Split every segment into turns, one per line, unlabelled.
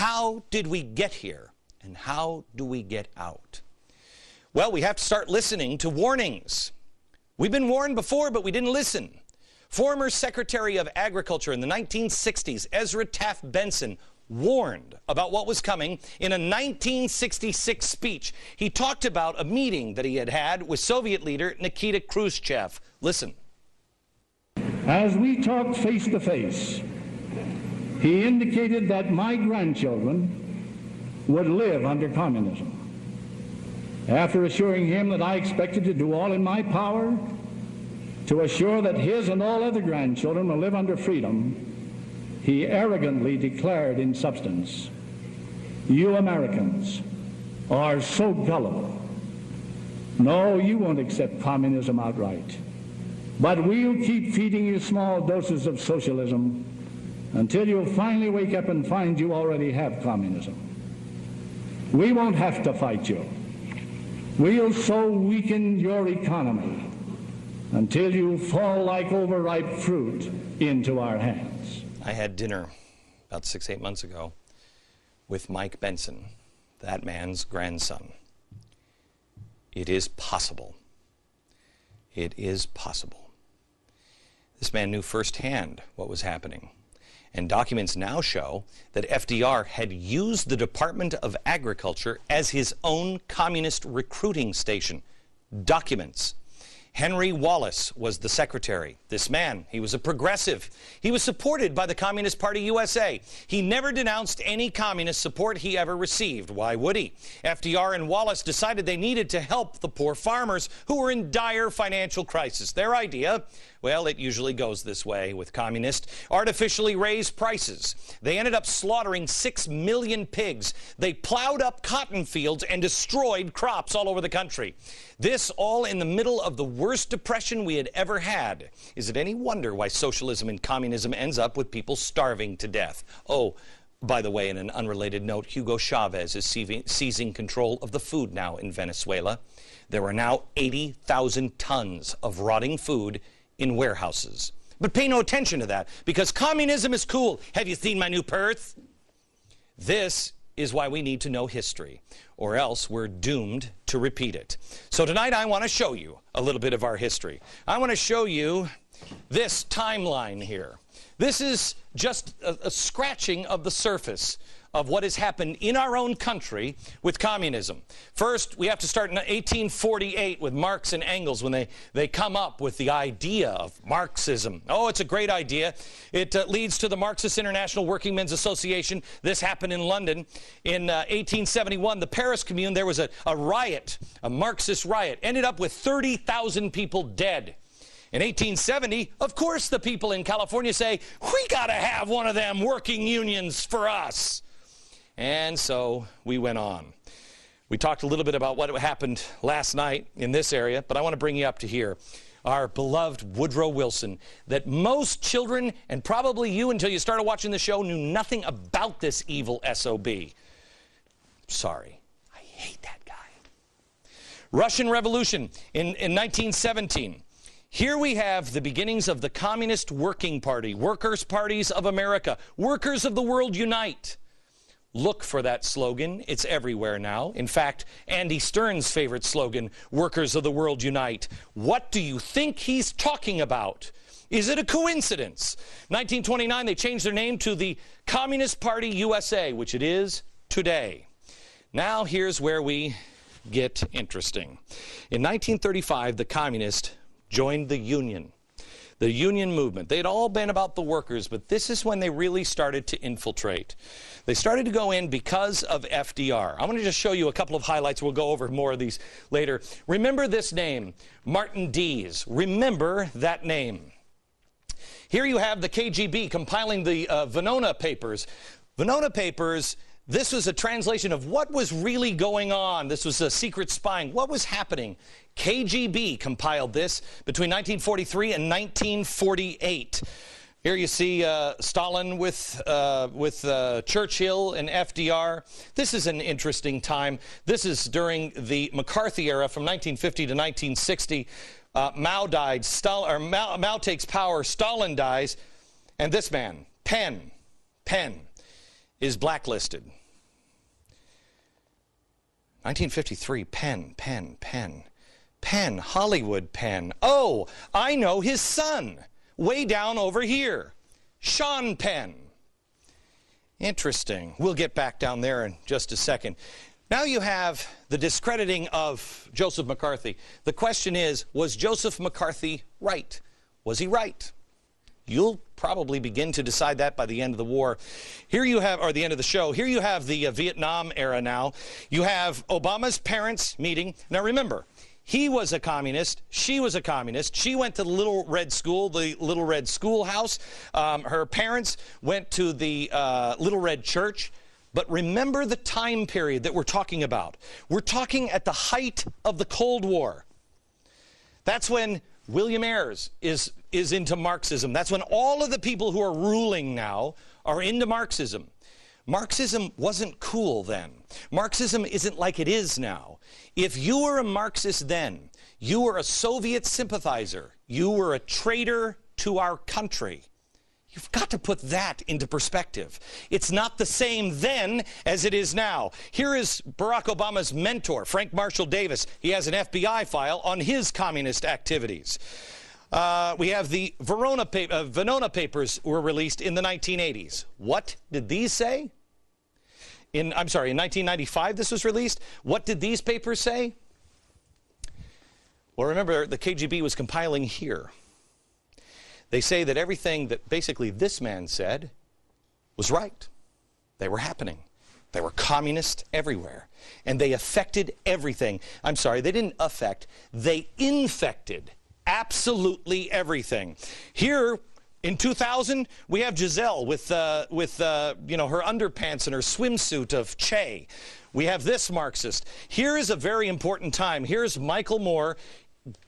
how did we get here, and how do we get out? Well, we have to start listening to warnings. We've been warned before, but we didn't listen. Former Secretary of Agriculture in the 1960s, Ezra Taft Benson, warned about what was coming in a 1966 speech. He talked about a meeting that he had had with Soviet leader Nikita Khrushchev. Listen.
As we talked face to face, he indicated that my grandchildren would live under communism. After assuring him that I expected to do all in my power to assure that his and all other grandchildren will live under freedom, he arrogantly declared in substance, "You Americans are so gullible. No, you won't accept communism outright. But we'll keep feeding you small doses of socialism until you finally wake up and find you already have communism. We won't have to fight you. We'll so weaken your economy until you fall like overripe fruit into our hands."
I had dinner about 6-8 months ago with Mike Benson, that man's grandson. It is possible. It is possible. This man knew firsthand what was happening. And documents now show that FDR had used the Department of Agriculture as his own communist recruiting station. Documents. Henry Wallace was the secretary. This man, he was a progressive. He was supported by the Communist Party USA. He never denounced any communist support he ever received. Why would he? FDR and Wallace decided they needed to help the poor farmers who were in dire financial crisis. Their idea, well, it usually goes this way with communists, artificially raise prices. They ended up slaughtering 6 million pigs. They plowed up cotton fields and destroyed crops all over the country. This all in the middle of the worst depression we had ever had. Is it any wonder why socialism and communism ends up with people starving to death? Oh, by the way, in an unrelated note, Hugo Chavez is seizing control of the food now in Venezuela. There are now 80,000 tons of rotting food in warehouses. But pay no attention to that, because communism is cool. Have you seen my new purse? This is why we need to know history, or else we're doomed to repeat it. So tonight I want to show you a little bit of our history. I want to show you this timeline here. This is just a scratching of the surface of what has happened in our own country with communism. First, we have to start in 1848 with Marx and Engels when they come up with the idea of Marxism. Oh, it's a great idea. It leads to the Marxist International Working Men's Association. This happened in London. In 1871, the Paris Commune, there was a riot, a Marxist riot, ended up with 30,000 people dead. In 1870, of course, the people in California say, we got to have one of them working unions for us. And so we went on. We talked a little bit about what happened last night in this area, but I want to bring you up to here. Our beloved Woodrow Wilson, that most children, and probably you until you started watching the show, knew nothing about this evil SOB. Sorry, I hate that guy. Russian Revolution in 1917. Here we have the beginnings of the Communist Working Party, Workers' Parties of America, Workers of the World Unite. Look for that slogan. It's everywhere now. In fact, Andy Stern's favorite slogan, Workers of the World Unite. What do you think he's talking about? Is it a coincidence? 1929, they changed their name to the Communist Party USA, which it is today. Now here's where we get interesting. In 1935, the communists joined the union movement. They'd all been about the workers, but this is when they really started to infiltrate. They started to go in because of FDR. I'm going to just show you a couple of highlights. We'll go over more of these later. Remember this name, Martin Dees. Remember that name. Here you have the KGB compiling the Venona Papers. Venona Papers, this was a translation of what was really going on. This was a secret spying. What was happening? KGB compiled this between 1943 and 1948. Here you see Stalin with Churchill and FDR. This is an interesting time. This is during the McCarthy era from 1950 to 1960. Mao died. Mao takes power. Stalin dies. And this man, Penn. is blacklisted. 1953, Penn, Hollywood Penn. Oh, I know his son, way down over here, Sean Penn. Interesting. We'll get back down there in just a second. Now you have the discrediting of Joseph McCarthy. The question is, was Joseph McCarthy right? Was he right? You'll probably begin to decide that by the end of the war. Here you have, or the end of the show, here you have the Vietnam era now. You have Obama's parents meeting. Now remember, he was a communist. She was a communist. She went to the Little Red School, the Little Red Schoolhouse. Her parents went to the Little Red Church. But remember the time period that we're talking about. We're talking at the height of the Cold War. That's when William Ayres is into Marxism. That's when all of the people who are ruling now are into Marxism. Marxism wasn't cool then. Marxism isn't like it is now. If you were a Marxist then, you were a Soviet sympathizer. You were a traitor to our country. You've got to put that into perspective. It's not the same then as it is now. Here is Barack Obama's mentor, Frank Marshall Davis. He has an FBI file on his communist activities. We have the Venona papers were released in the 1980s. What did these say? In 1995 this was released. What did these papers say? Well, remember, the KGB was compiling here. They say that everything that basically this man said was right. They were happening. They were communist everywhere. And they affected everything. I'm sorry, they didn't affect. They infected absolutely everything. Here in 2000, we have Giselle with her underpants and her swimsuit of Che. We have this Marxist. Here is a very important time. Here's Michael Moore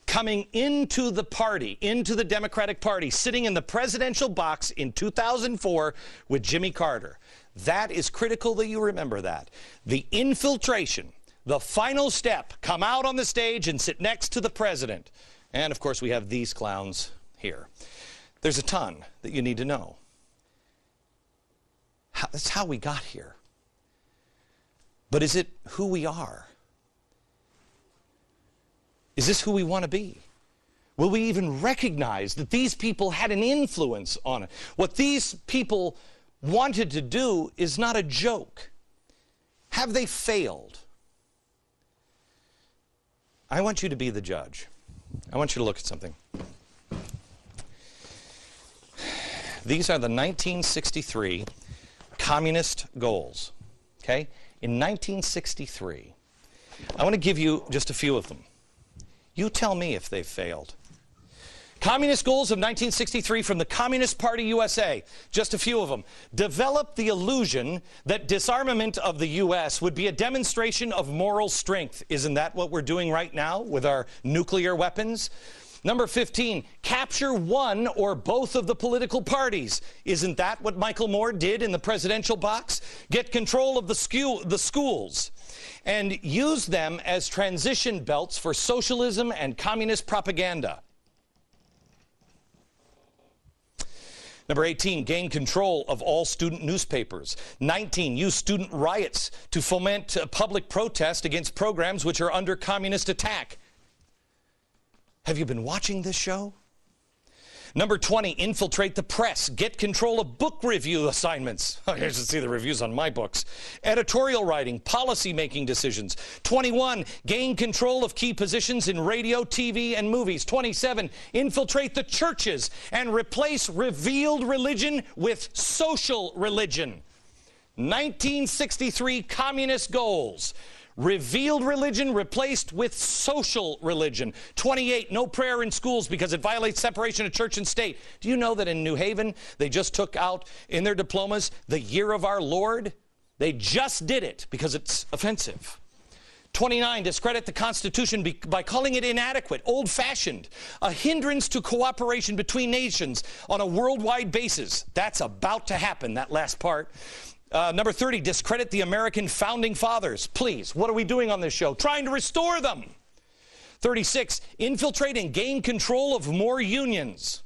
coming into the party, into the Democratic Party, sitting in the presidential box in 2004 with Jimmy Carter. That is critical that you remember that. The infiltration, the final step, come out on the stage and sit next to the president. And of course we have these clowns here. There's a ton that you need to know. That's how we got here. But is it who we are? Is this who we want to be? Will we even recognize that these people had an influence on it? What these people wanted to do is not a joke. Have they failed? I want you to be the judge. I want you to look at something. These are the 1963 communist goals. Okay? In 1963, I want to give you just a few of them. You tell me if they've failed. Communist goals of 1963 from the Communist Party USA, just a few of them. Develop the illusion that disarmament of the U.S. would be a demonstration of moral strength. Isn't that what we're doing right now with our nuclear weapons? Number 15, capture one or both of the political parties. Isn't that what Michael Moore did in the presidential box? Get control of the schools and use them as transition belts for socialism and communist propaganda. Number 18, gain control of all student newspapers. 19, use student riots to foment public protest against programs which are under communist attack. Have you been watching this show? Number 20, infiltrate the press. Get control of book review assignments. Oh, you should see the reviews on my books. Editorial writing, policy-making decisions. 21, gain control of key positions in radio, TV, and movies. 27, infiltrate the churches and replace revealed religion with social religion. 1963 communist goals. Revealed religion replaced with social religion. 28, no prayer in schools because it violates separation of church and state. Do you know that in New Haven, they just took out in their diplomas the year of our Lord? They just did it because it's offensive. 29, discredit the Constitution by calling it inadequate, old-fashioned, a hindrance to cooperation between nations on a worldwide basis. That's about to happen, that last part. Number 30, discredit the American founding fathers. Please, what are we doing on this show? Trying to restore them. 36, infiltrate and gain control of more unions.